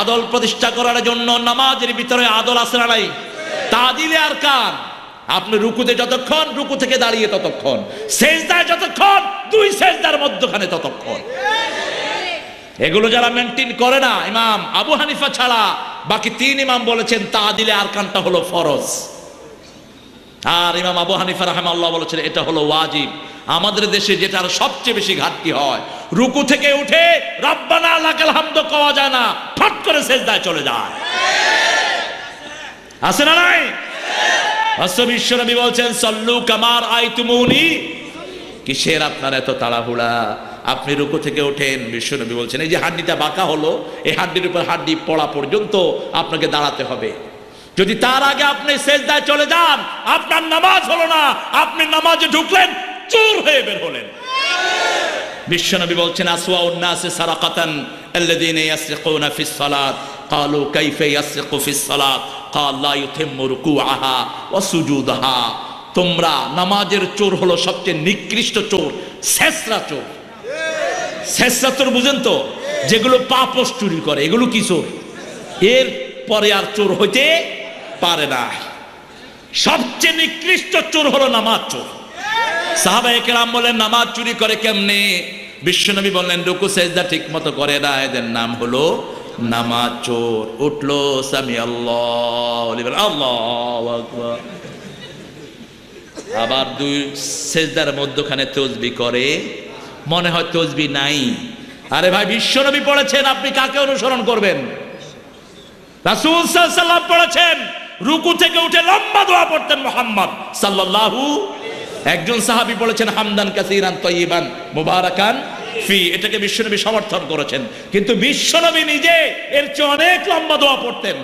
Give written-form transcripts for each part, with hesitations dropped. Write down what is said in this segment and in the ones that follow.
আদল প্রতিষ্ঠা করার জন্য নামাজের ভিতরে আদল আছে না নাই? তাদিলে আরকান, আপনি রুকুতে যতক্ষণ, রুকু থেকে দাঁড়িয়ে ততক্ষণ, সেজদায় যতক্ষণ, দুই সেজদার মধ্যখানে ততক্ষণ। এগুলো যারা মেনটেন করে না, ইমাম আবু হানিফা ছাড়া বাকি তিন ইমাম বলেছেন তাদিলে আরকানটা হলো ফরজ, আর ইমাম আবু হানিফা রাহিমাহুল্লাহ বলেছেন এটা হলো ওয়াজিব। আমাদের দেশে যেটার সবচেয়ে বেশি ঘাটতি হয়, রুকু থেকে উঠে রব্বানা লাকাল হামদ কওয়া যায় না, ফট করে সেজদায় চলে যায়। আছে না নাই? বিশ্বনবী বলছেন সল্লু কামার আইতুমুনি। কিসের আপনার এত তাড়াহুড়া? আপনি রুকু থেকে ওঠেন, বিশ্বনবী বলছেন এই যে হাড্ডিটা বাঁকা হলো, এই হাড্ডির উপর হাড্ডি পড়া পর্যন্ত আপনাকে দাঁড়াতে হবে। যদি তার আগে আপনি সেজদায় চলে যান, আপনার নামাজ হলো না, আপনি নামাজে ঢুকলেন, চোর হয়ে বের হলেন। বিশ্বনবী বলছেন আসওয়াউন নাসি সারাকাতান আল্লাযীনা ইয়াসরিকুনা ফিস সালাত ক্বালু কাইফা ইয়াসরিকু ফিস সালাত ক্বাল লা ইউতিম্মু রুকুআহা ওয়া সুজুদাহা। তোমরা নামাজের চোর হলো সবচেয়ে নিকৃষ্ট চোর, শেষরা চোর। শেষরা চোর বুঝেন তো, যেগুলো পাপোশ চুরি করে, এগুলো কি চোর? এর পরে আর চোর হইতে পারে না। সবচেয়ে নিকৃষ্ট চোর হলো নামাজ চোর। সাহাবায়ে কেরাম বলেন নামাজ চুরি করে কেমনে? বিশ্বনবী বললেন রুকু সেজদা ঠিক মতো করে না, এদের নাম হলো নামাজ চোর। উঠলো সামি আল্লাহ, আল্লাহু আকবার, আবার দুই সেজদার মধ্যখানে তাসবিহ করে, মনে হয় তাসবিহ নাই। আরে ভাই, বিশ্বনবী পড়েছেন, আপনি কাকে অনুসরণ করবেন? রাসূল সাল্লাল্লাহু আলাইহি ওয়াসাল্লাম পড়েছেন, রুকু থেকে উঠে লম্বা দোয়া পড়তেন মুহাম্মদ সাল্লাল্লাহু। একজন সাহাবী বলেছেন হামদান কাসীরান তাইয়িবান মুবারাকান ফি, এটাকে বিশ্বনবী সমর্থন করেছেন, কিন্তু বিশ্বনবী নিজে এর চেয়ে অনেক লম্বা দোয়া পড়তেন।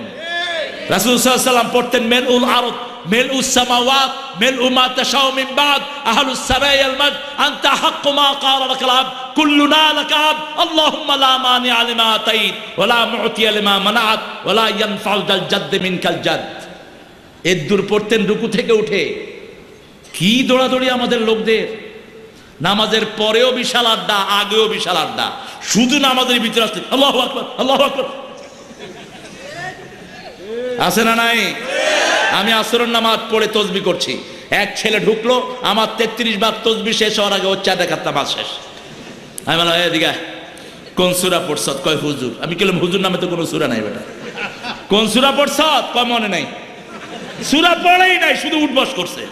রাসূল সাল্লাল্লাহু আলাইহি ওয়াসাল্লাম পড়তেন মিলউল আরদ মিলউস সামাওয়াত মিলউ মা তাশাউ মিন বাদ আহলুস সামাই আল মাদ আনতা হাক্কু মা ক্বালা লাকাল আবদ কুল্লুনা লাকা আবদ আল্লাহুম্মা লা মানিআ লিমা আতাইত ওয়া লা মু'তিয়া লিমা মানাআত ওয়া লা ইয়ানফাউ যাল জাদ্দ মিনকাল জাদ। এর দূর পড়তেন রুকু থেকে উঠে। কি দৌড়াদৌড়ি আমাদের লোকদের! নামাজের পরেও বিশাল আড্ডা, আগেও বিশাল আড্ডা, শুধু নামাজের ভিতরে আসতে আল্লাহু আকবার আল্লাহু আকবার। আছে না নাই? আমি আসরের নামাজ পড়ে তাসবিহ করছি, এক ছেলে ঢুকলো, আমার 33 বার তাসবিহ শেষ হওয়ার আগে ওর 4 রাকাত নামাজ শেষ। আমি বললাম এদিকে কোন সূরা পড়ছত? কয় হুজুর। আমি বললাম হুজুর নামে তো কোনো সূরা নাই বেটা। কোন সূরা পড়ছত? কয় মনে নাই। সূরা পড়েই নাই, শুধু উঠবস করছে।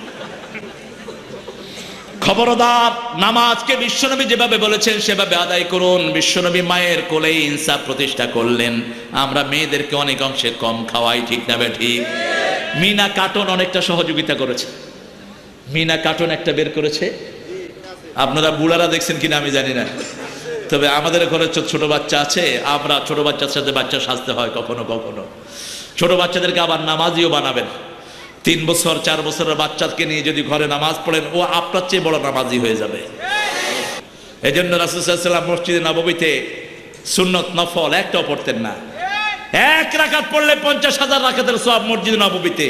খবরদার, নামাজকে বিশ্বনবী যেভাবে বলেছেন সেভাবে আদায় করুন। বিশ্বনবী মায়ের কোলেই ইনসাফ প্রতিষ্ঠা করলেন। আমরা মেয়েদেরকে অনেক অংশে কম খাওয়াই, ঠিক না ঠিক? মিনা কার্টন অনেকটা সহযোগিতা করেছে। মিনা কার্টন একটা বের করেছে, আপনারা বুড়ারা দেখছেন কিনা আমি জানি না, তবে আমাদের ঘরে ছোট বাচ্চা আছে, আমরা ছোট বাচ্চার সাথে বাচ্চা সাজতে হয় কখনো কখনো। ছোট বাচ্চাদেরকে আবার নামাজিও বানাবেন। 3 বছর 4 বছরের বাচ্চাকে নিয়ে যদি ঘরে নামাজ পড়েন, ও আপনার চেয়ে বড় নামাজি হয়ে যাবে। এই জন্য রাসূল সাল্লাল্লাহু আলাইহি ওয়াসাল্লাম মসজিদে নববীতে সুন্নত নফল একটাও পড়তেন না। 1 রাকাত পড়লে 50,000 রাকাতের সওয়াব মসজিদে নববীতে।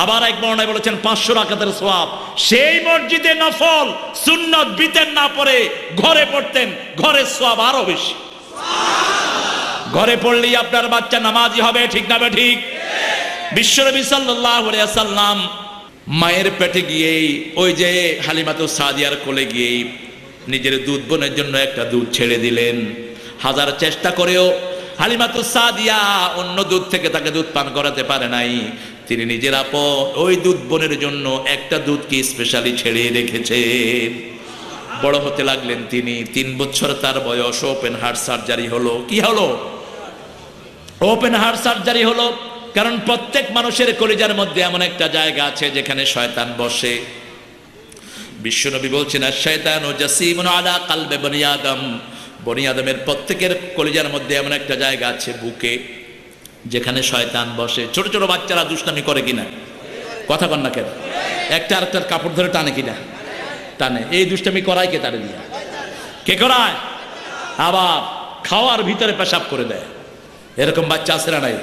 আবার এক বর্ণনায় বলেছেন 500 রাকাতের সওয়াব। সেই মসজিদে নফল সুন্নত বিতেন না পড়ে ঘরে পড়তেন, ঘরের সওয়াব আরো বেশি। ঘরে পড়লেই আপনার বাচ্চা নামাজি হবে, ঠিক না ঠিক? বিশ্বনবী সাল্লাল্লাহু আলাইহি ওয়াসাল্লাম মায়ের পেটে গিয়েই, ওই যে হালিমাতুস সাদিয়ার কোলে গিয়েই নিজের দুধ বোনের জন্য একটা দুধ ছেড়ে দিলেন। হাজার চেষ্টা করেও হালিমাতুস সাদিয়া অন্য দুধ থেকে তাকে দুধ পান করাতে পারে নাই। তিনি নিজের আপন ওই দুধ বোনের জন্য একটা দুধকে স্পেশালি ছেড়ে রেখেছেন। বড় হতে লাগলেন তিনি। 3 বছর তার বয়স, ওপেন হার্ট সার্জারি হলো। কি হলো? ওপেন হার্ট সার্জারি হলো। কারণ প্রত্যেক মানুষের কলিজার মধ্যে এমন একটা জায়গা আছে যেখানে শয়তান বসে। বিশ্বনবী বলছেন আশ-শায়তানু জাসিমুন আলা কলবি বনি আদম। বনি আদমের প্রত্যেকের কলিজার মধ্যে এমন একটা জায়গা আছে বুকে, যেখানে শয়তান বসে। ছোট ছোট বাচ্চারা দুষ্টামি করে কিনা? কথা কন না কেন? একটা আরেকটার কাপড় ধরে টানে কিনা? টানে। এই দুষ্টামি করায় কে? তারে দিয়া। কে করায়? আবার খাওয়ার ভিতরে পেশাব করে দেয়। এরকম বাচ্চা আছে না নাই?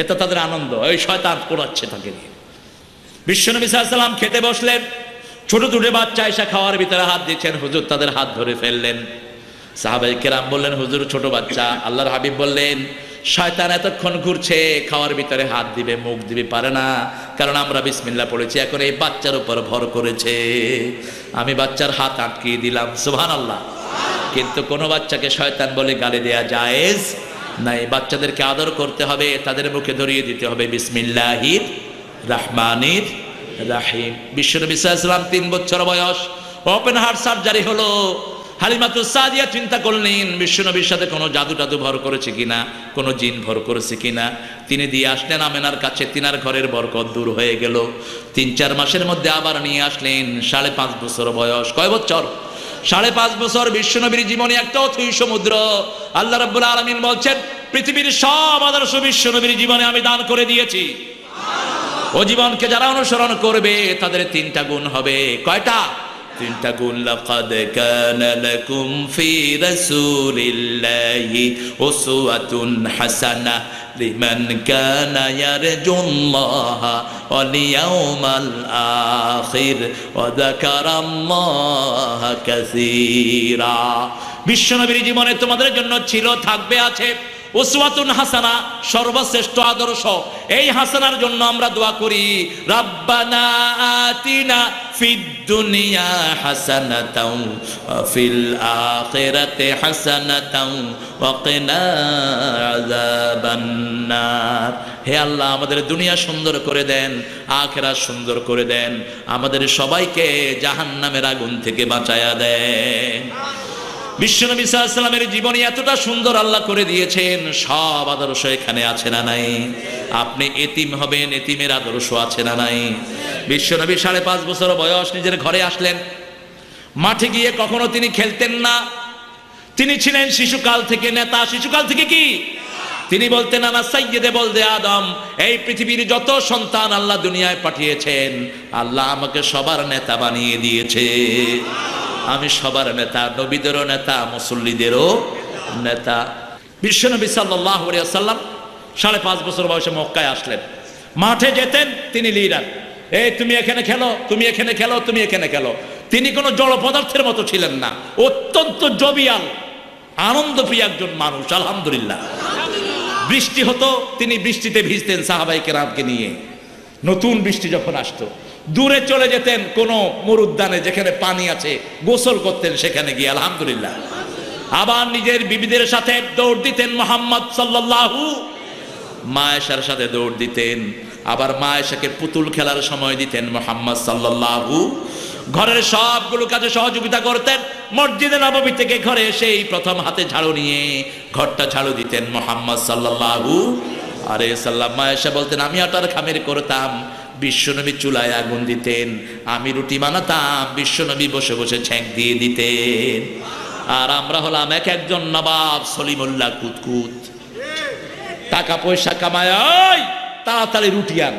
এটা তাদের আনন্দ, ওই শয়তান পোড়াচ্ছে তাকে নিয়ে। বিশ্বনবী সাল্লাল্লাহু আলাইহি ওয়াসাল্লাম খেতে বসলেন, ছোট দুটো বাচ্চা এসে খাওয়ার ভিতরে হাত দিচ্ছেন, হুজুর তাদের হাত ধরে ফেললেন। সাহাবায়ে কেরাম বললেন হুজুর ছোট বাচ্চা। আল্লাহর হাবিব বললেন শয়তান এতক্ষণ ঘুরছে, খাওয়ার ভিতরে হাত দিবে, মুখ দিবে, পারে না, কারণ আমরা বিসমিল্লাহ পড়েছি। এখন এই বাচ্চার উপর ভর করেছে, আমি বাচ্চার হাত আটকিয়ে দিলাম, সুবহানাল্লাহ। কিন্তু কোনো বাচ্চাকে শয়তান বলে গালি দেয়া জায়েজ নাই। বাচ্চাদেরকে আদর করতে হবে, তাদের মুখে ধরিয়ে দিতে হবে বিসমিল্লাহির রহমানির রাহিম। বিশ্বনবী সাল্লাল্লাহু আলাইহি ওয়াসাল্লাম 3 বছর বয়স, ওপেন হার্ট সার্জারি হলো। হালিমাতুস সাদিয়া চিন্তা করলেন বিশ্বনবীর সাথে কোনো জাদু টাদু ভর করেছে কিনা, কোনো জিন ভর করেছে কিনা। তিনি দিয়ে আসলেন আমেনার কাছে, তিনার ঘরের বরকত দূর হয়ে গেল। 3-4 মাসের মধ্যে আবার নিয়ে আসলেন। 5.5 বছর বয়স। কয় বছর? 5.5 বছর। বিশ্বনবীর জীবনে একটা অথৈ সমুদ্র। আল্লাহ রাব্বুল আলামিন বলছেন, পৃথিবীর সব আদর্শ বিশ্বনবীর জীবনে আমি দান করে দিয়েছি। ও জীবনকে যারা অনুসরণ করবে তাদের 3টা গুণ হবে। কয়টা? 3টা গুণ। লাকাদ কানা লাকুম ফি রাসূলিল্লাহি উসওয়াতুন হাসানাহ লিমান কানা ইয়ারজুল্লাহা ওয়াল ইয়াউমাল আখির ওয়া যাকারাল্লাহা কাসীরা। বিশ্বনবীর জীবনে তোমাদের জন্য ছিল, থাকবে, আছে উসওয়াতুন হাসানা, সর্বশ্রেষ্ঠ আদর্শ। এই হাসানার জন্য আমরা দোয়া করি, রাব্বানা আতিনা ফিদ দুনিয়া হাসানাতাও ওয়া ফিল আখিরাতি হাসানাতাও ওয়া কিনা আযাবান নার। হে আল্লাহ, আমাদের দুনিয়া সুন্দর করে দেন, আখিরাত সুন্দর করে দেন, আমাদের সবাইকে জাহান্নামের আগুন থেকে বাঁচায়া দেন। বিশ্বনবী সাল্লাল্লাহু আলাইহি ওয়াসাল্লামের জীবনী এতটা সুন্দর আল্লাহ করে দিয়েছেন, সব আদর্শ এখানে আছে না নাই? আপনি এতিম হবেন, এতিমের আদর্শ আছে না নাই? বিশ্বনবী 5.5 বছর বয়স, নিজের ঘরে আসলেন। মাঠে গিয়ে কখনো তিনি খেলতেন না। তিনি ছিলেন শিশুকাল থেকে নেতা। শিশুকাল থেকে কি? তিনি বলতেন, আনা সাইয়্যিদে বলদে আদম, এই পৃথিবীর যত সন্তান আল্লাহ দুনিয়ায় পাঠিয়েছেন, আল্লাহ আমাকে সবার নেতা বানিয়ে দিয়েছে। আমি সবার নেতা, নবীদেরও নেতা, মুসল্লিদেরও নেতা। বিশ্বনবী সাল্লাল্লাহু আলাইহি ওয়াসাল্লাম 5.5 বছর বয়সে মক্কায় আসলেন। মাঠে যেতেন, তিনি লিডার। এই তুমি এখানে খেলো, তুমি এখানে খেলো, তুমি এখানে খেলো। তিনি কোনো জড় পদার্থের মতো ছিলেন না, অত্যন্ত জবিয়াল, আনন্দপ্রিয় একজন মানুষ। আলহামদুলিল্লাহ। বৃষ্টি হতো, তিনি বৃষ্টিতে ভিজতেন সাহাবায়ে কেরামকে নিয়ে। নতুন বৃষ্টি যখন আসতো, দূরে চলে যেতেন কোন মরুদ্যানে যেখানে পানি আছে, গোসল করতেন সেখানে গিয়ে। আলহামদুলিল্লাহ। আবার নিজের বিবিদের সাথে দৌড় দিতেন মুহাম্মদ সাল্লাল্লাহু, মা আয়েশার সাথে দৌড় দিতেন। আবার মা আয়েশাকে পুতুল খেলার সময় দিতেন মুহাম্মদ সাল্লাল্লাহু। ঘরের সবগুলো কাজে সহযোগিতা করতেন। মসজিদে নববী থেকে ঘরে এসেই প্রথম হাতে ঝাড়ু নিয়ে ঘরটা ঝাড়ু দিতেন মুহাম্মদ সাল্লাল্লাহু আলাইহি সাল্লাম। মা আয়েশা বলতেন, আমি আটার খামির করতাম, বিশ্বনবী চুলায় আগুন দিতেন, আমি রুটি বানাতাম, বিশ্বনবী বসে বসে ছ্যাঁক দিয়ে দিতেন। আর আমরা হলাম এক একজন নবাব সলিমুল্লাহ কুতকুত। টাকা পয়সা কামায়, ওই তাড়াতাড়ি রুটি আন।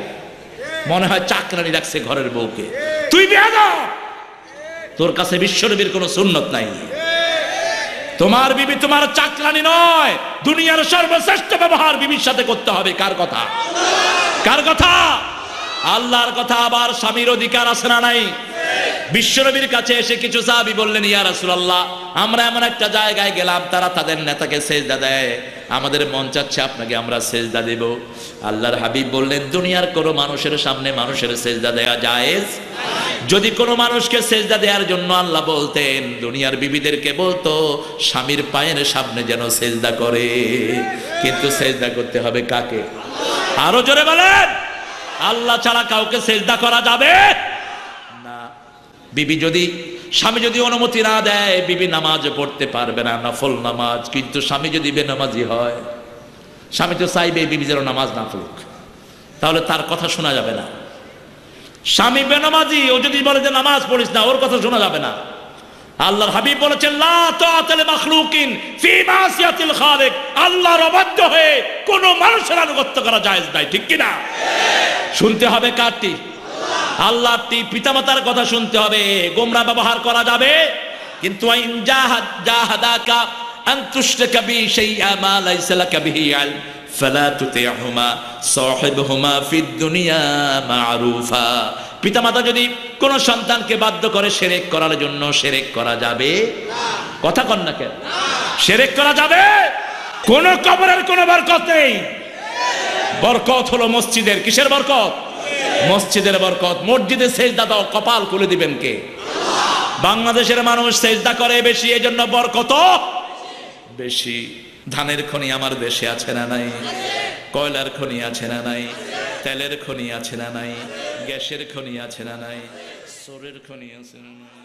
মনে হয় চাকরানি রাখছে ঘরের বউকে। তুই বেয়াদব, তোর কাছে বিশ্বনবীর কোনো সুন্নত নাই। তোমার বিবি তোমার চাকরানি নয়, দুনিয়ার সর্বশ্রেষ্ঠ ব্যবহার বিবির সাথে করতে হবে। কার কথা? কার কথা? আল্লাহর কথা। আবার স্বামীর অধিকার আছে না নাই? বিশ্বনবীর কাছে এসে কিছু সাহাবী বললেন, ইয়া রাসূলুল্লাহ, আমরা এমন একটা জায়গায় গেলাম, তারা তাদের নেতাকে সেজদা দেয়, আমাদের মন চাচ্ছে আপনাকে আমরা সেজদা দেব। আল্লাহর হাবিব বললেন, দুনিয়ার কোনো মানুষের সামনে মানুষের সেজদা দেয়া জায়েজ? যদি কোনো মানুষকে সেজদা দেওয়ার জন্য আল্লাহ বলতেন, দুনিয়ার বিবিদেরকে বলতো স্বামীর পায়ের সামনে যেন সেজদা করে। কিন্তু সেজদা করতে হবে কাকে? আরো জোরে বলেন। আল্লাহ ছাড়া কাউকে সেজদা করা যাবে না। বিবি যদি, স্বামী যদি অনুমতি না দেয়, বিবি নামাজ পড়তে পারবে না, নফল নামাজ। কিন্তু স্বামী যদি বেনামাজি হয়, স্বামী তো চাইবে বিবি যেন নামাজ না পড়ুক, তাহলে তার কথা শোনা যাবে না। স্বামী বেনামাজি, ও যদি বলে যে নামাজ পড়িস না, ওর কথা শোনা যাবে না। আল্লাহর হাবিব বলেছেন, লা তাআতা লিমাখলুকিন ফি মাসিয়াতিল খালিক। আল্লাহর অবাধ্য হয়ে কোন মানুষের আনুগত্য করা জায়েজ নাই। ঠিক কি না? শুনতে হবে কারটি? আল্লাহরটি। পিতামাতার কথা শুনতে হবে। গোমরা ব্যবহার করা যাবে, কিন্তু আইন জাহাদাকা আন তুশরিকা বি শাইআ মা লাইসা লাকা বিহি ইলম ফালা তুতি'হুমা সাহিবহুমা ফিদ দুনিয়া মা'রুফা। পিতামাতা যদি কোন সন্তানকে বাধ্য করে শিরক করার জন্য, শিরক করা যাবে? কথা কন না কেন? শিরক করা যাবে? কোন কবরের কোন বরকত নেই। বরকত হলো মসজিদের। কিসের বরকত? মসজিদের বরকত। মসজিদে সেজদা দাও, কপাল খুলে দিবেন কে? বাংলাদেশের মানুষ সেজদা করে বেশি, এজন্য বরকত বেশি। ধানের খনি আমার দেশে আছে না নাই? কয়লার খনি আছে না নাই? তেলের খনি আছে না নাই? গ্যাসের খনি আছে না নাই? সোরের খনি আছে না নাই?